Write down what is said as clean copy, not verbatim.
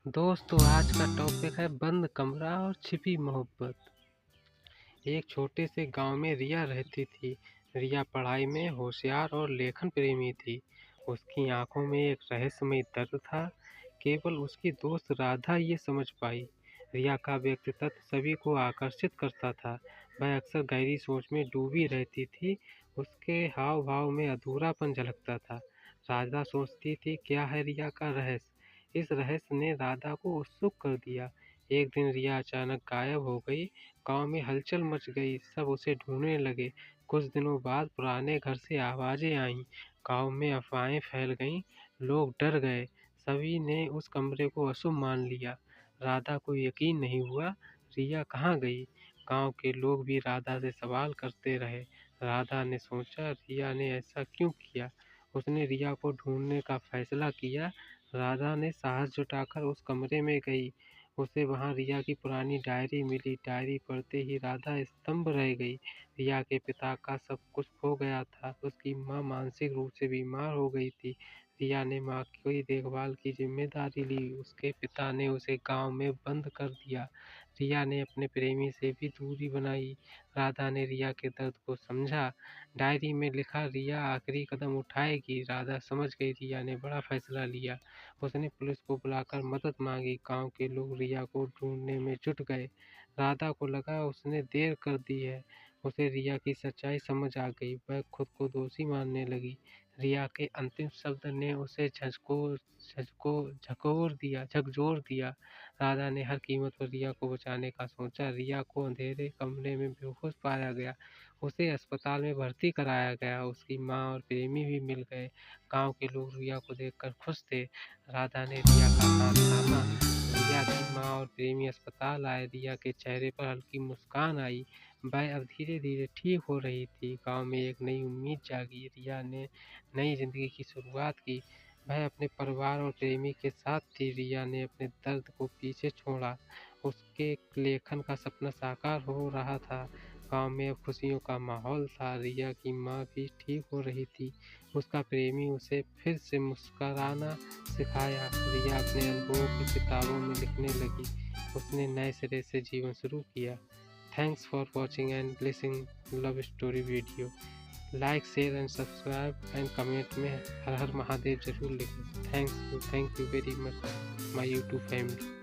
दोस्तों आज का टॉपिक है बंद कमरा और छिपी मोहब्बत। एक छोटे से गांव में रिया रहती थी। रिया पढ़ाई में होशियार और लेखन प्रेमी थी। उसकी आंखों में एक रहस्यमय दर्द था। केवल उसकी दोस्त राधा ये समझ पाई। रिया का व्यक्तित्व सभी को आकर्षित करता था। वह अक्सर गहरी सोच में डूबी रहती थी। उसके हाव भाव में अधूरापन झलकता था। राधा सोचती थी क्या है रिया का रहस्य। इस रहस्य ने राधा को उत्सुक कर दिया। एक दिन रिया अचानक गायब हो गई। गांव में हलचल मच गई, सब उसे ढूंढने लगे। कुछ दिनों बाद पुराने घर से आवाजें आईं। गांव में अफवाहें फैल गईं। लोग डर गए। सभी ने उस कमरे को अशुभ मान लिया। राधा को यकीन नहीं हुआ। रिया कहाँ गई? गांव के लोग भी राधा से सवाल करते रहे। राधा ने सोचा रिया ने ऐसा क्यों किया। उसने रिया को ढूंढने का फैसला किया। राधा ने साहस जुटाकर उस कमरे में गई। उसे वहां रिया की पुरानी डायरी मिली। डायरी पढ़ते ही राधा स्तंभ रह गई। रिया के पिता का सब कुछ खो गया था। उसकी माँ मानसिक रूप से बीमार हो गई थी। रिया ने माँ की देखभाल की जिम्मेदारी ली। उसके पिता ने उसे गांव में बंद कर दिया। रिया ने अपने प्रेमी से भी दूरी बनाई। राधा ने रिया के दर्द को समझा। डायरी में लिखा रिया आखिरी कदम उठाएगी। राधा समझ गई रिया ने बड़ा फैसला लिया। उसने पुलिस को बुलाकर मदद मांगी। गांव के लोग रिया को ढूंढने में जुट गए। राधा को लगा उसने देर कर दी है। उसे रिया की सच्चाई समझ आ गई। वह खुद को दोषी मानने लगी। रिया के अंतिम शब्द ने उसे झकझोर दिया। राधा ने हर कीमत पर रिया को बचाने का सोचा। रिया को अंधेरे कमरे में बेहोश पाया गया। उसे अस्पताल में भर्ती कराया गया। उसकी माँ और प्रेमी भी मिल गए। गांव के लोग रिया को देखकर खुश थे। राधा ने रिया का हाथ थामा। रिया की माँ और प्रेमी अस्पताल आए। रिया के चेहरे पर हल्की मुस्कान आई। वह अब धीरे धीरे ठीक हो रही थी। गांव में एक नई उम्मीद जागी। रिया ने नई जिंदगी की शुरुआत की। वह अपने परिवार और प्रेमी के साथ थी। रिया ने अपने दर्द को पीछे छोड़ा। उसके लेखन का सपना साकार हो रहा था। गांव में अब खुशियों का माहौल था। रिया की माँ भी ठीक हो रही थी। उसका प्रेमी उसे फिर से मुस्कुराना सिखाया। रिया अपने अनुभवों को किताबों में लिखने लगी। उसने नए सिरे से जीवन शुरू किया। Thanks for watching and listening love story video. Like share and subscribe and comment में हर हर महादेव जरूर लिखें। Thank you very much my YouTube family.